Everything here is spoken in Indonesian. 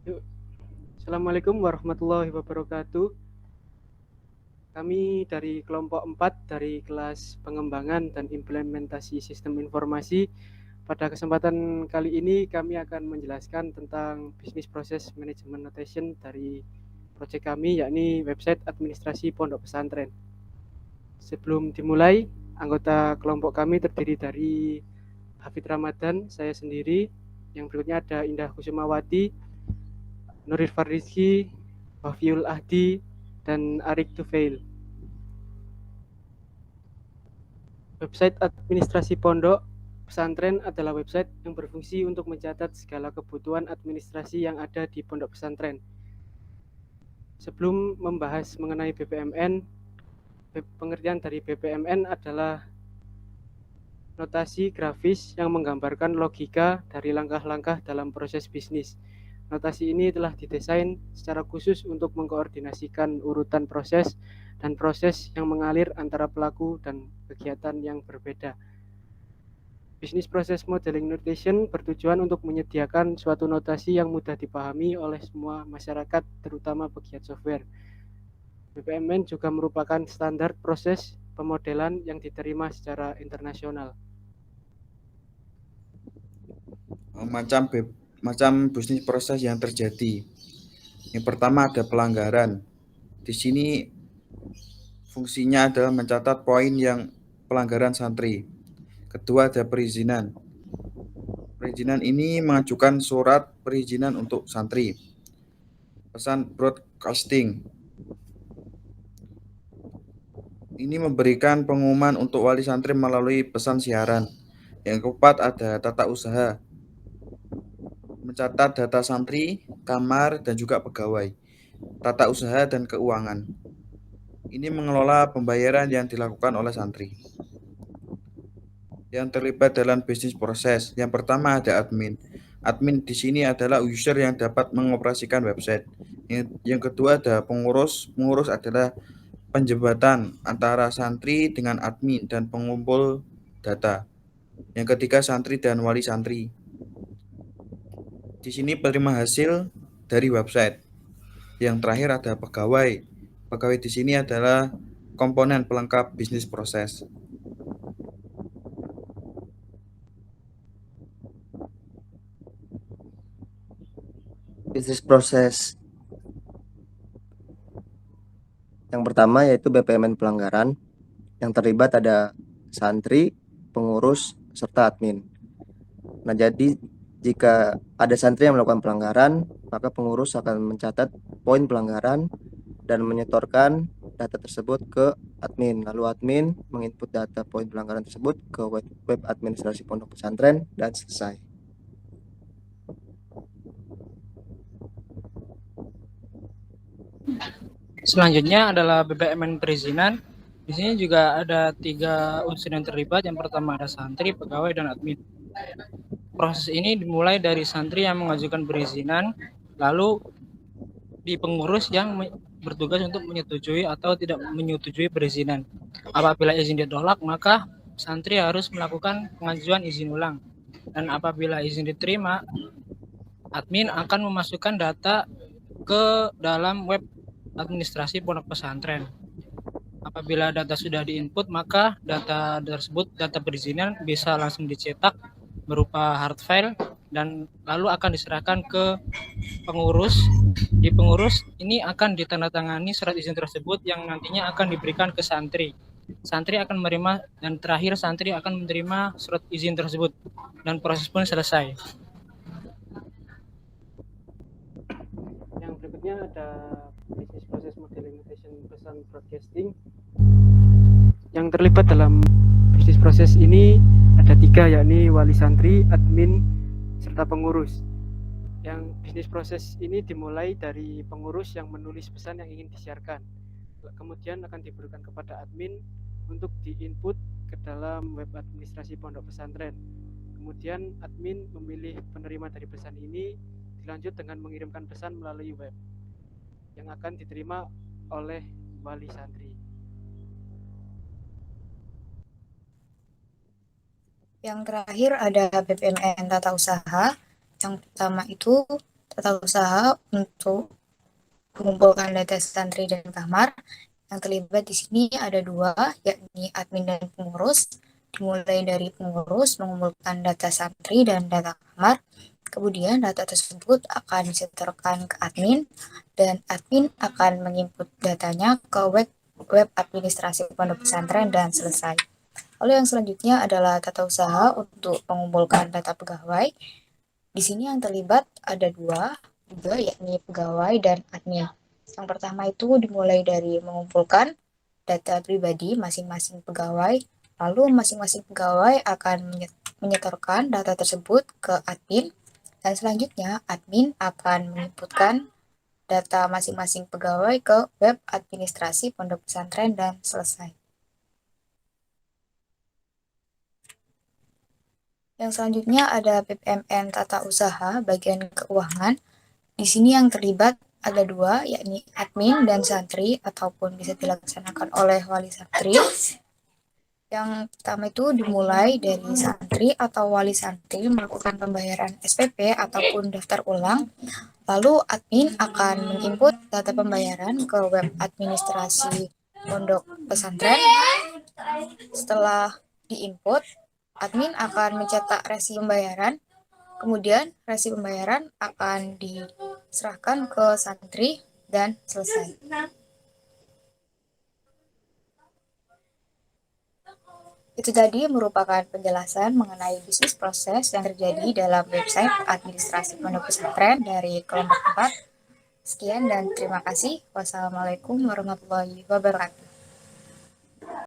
Yuk. Assalamualaikum warahmatullahi wabarakatuh. Kami dari kelompok 4 dari kelas pengembangan dan implementasi sistem informasi. Pada kesempatan kali ini kami akan menjelaskan tentang bisnis proses manajemen notation dari proyek kami, yakni website administrasi pondok pesantren. Sebelum dimulai, anggota kelompok kami terdiri dari Hafid Ramadan, saya sendiri. Yang berikutnya ada Indah Kusumawati, Nuril Farizki, Wafiul Ahdi, dan Arik Tufail. Website administrasi pondok pesantren adalah website yang berfungsi untuk mencatat segala kebutuhan administrasi yang ada di pondok pesantren. Sebelum membahas mengenai BPMN, pengertian dari BPMN adalah notasi grafis yang menggambarkan logika dari langkah-langkah dalam proses bisnis. Notasi ini telah didesain secara khusus untuk mengkoordinasikan urutan proses dan proses yang mengalir antara pelaku dan kegiatan yang berbeda. Bisnis proses modeling notation bertujuan untuk menyediakan suatu notasi yang mudah dipahami oleh semua masyarakat, terutama pegiat software. BPMN juga merupakan standar proses pemodelan yang diterima secara internasional. Macam bisnis proses yang terjadi. Yang pertama ada pelanggaran. Di sini fungsinya adalah mencatat poin yang pelanggaran santri. Kedua ada perizinan. Perizinan ini mengajukan surat perizinan untuk santri. Pesan broadcasting. Ini memberikan pengumuman untuk wali santri melalui pesan siaran. Yang keempat ada tata usaha. Mencatat data santri, kamar, dan juga pegawai. Tata usaha dan keuangan. Ini mengelola pembayaran yang dilakukan oleh santri. Yang terlibat dalam bisnis proses. Yang pertama ada admin. Admin di sini adalah user yang dapat mengoperasikan website. Yang kedua ada pengurus. Pengurus adalah penjembatan antara santri dengan admin dan pengumpul data. Yang ketiga santri dan wali santri. Di sini penerima hasil dari website. Yang terakhir ada pegawai. Pegawai di sini adalah komponen pelengkap bisnis proses. Bisnis proses yang pertama yaitu BPMN pelanggaran. Yang terlibat ada santri, pengurus, serta admin. Nah, jadi jika ada santri yang melakukan pelanggaran, maka pengurus akan mencatat poin pelanggaran dan menyetorkan data tersebut ke admin. Lalu admin menginput data poin pelanggaran tersebut ke web administrasi pondok pesantren dan selesai. Selanjutnya adalah BPMN perizinan. Di sini juga ada 3 unsur yang terlibat. Yang pertama ada santri, pegawai, dan admin. Proses ini dimulai dari santri yang mengajukan perizinan, lalu di pengurus yang bertugas untuk menyetujui atau tidak menyetujui perizinan. Apabila izin ditolak, maka santri harus melakukan pengajuan izin ulang. Dan apabila izin diterima, admin akan memasukkan data ke dalam web administrasi pondok pesantren. Apabila data sudah diinput, maka data tersebut, data perizinan bisa langsung dicetak berupa hard file dan lalu akan diserahkan ke pengurus. Di pengurus ini akan ditandatangani surat izin tersebut yang nantinya akan diberikan ke santri. Santri akan menerima dan terakhir santri akan menerima surat izin tersebut dan proses pun selesai. Yang berikutnya ada bisnis proses modeling notation pesan broadcasting. Yang terlibat dalam bisnis proses ini ada 3, yakni wali santri, admin, serta pengurus. Yang bisnis proses ini dimulai dari pengurus yang menulis pesan yang ingin disiarkan. Kemudian akan diberikan kepada admin untuk diinput ke dalam web administrasi pondok pesantren. Kemudian admin memilih penerima dari pesan ini, dilanjut dengan mengirimkan pesan melalui web yang akan diterima oleh wali santri. Yang terakhir ada BPMN tata usaha. Yang pertama itu tata usaha untuk mengumpulkan data santri dan kamar. Yang terlibat di sini ada 2, yakni admin dan pengurus. Dimulai dari pengurus mengumpulkan data santri dan data kamar. Kemudian data tersebut akan disetorkan ke admin dan admin akan menginput datanya ke web administrasi pondok pesantren dan selesai. Lalu yang selanjutnya adalah tata usaha untuk mengumpulkan data pegawai. Di sini yang terlibat ada 2 juga, yakni pegawai dan admin. Yang pertama itu dimulai dari mengumpulkan data pribadi masing-masing pegawai, lalu masing-masing pegawai akan menyetorkan data tersebut ke admin, dan selanjutnya admin akan menginputkan data masing-masing pegawai ke web administrasi pondok pesantren dan selesai. Yang selanjutnya ada BPMN Tata Usaha bagian keuangan. Di sini yang terlibat ada 2, yakni admin dan santri, ataupun bisa dilaksanakan oleh wali santri. Yang pertama itu dimulai dari santri atau wali santri melakukan pembayaran SPP ataupun daftar ulang. Lalu admin akan menginput data pembayaran ke web administrasi pondok pesantren. Setelah diinput, admin akan mencetak resi pembayaran. Kemudian resi pembayaran akan diserahkan ke santri dan selesai. Itu tadi merupakan penjelasan mengenai bisnis proses yang terjadi dalam website administrasi pondok pesantren dari kelompok 4. Sekian dan terima kasih. Wassalamualaikum warahmatullahi wabarakatuh.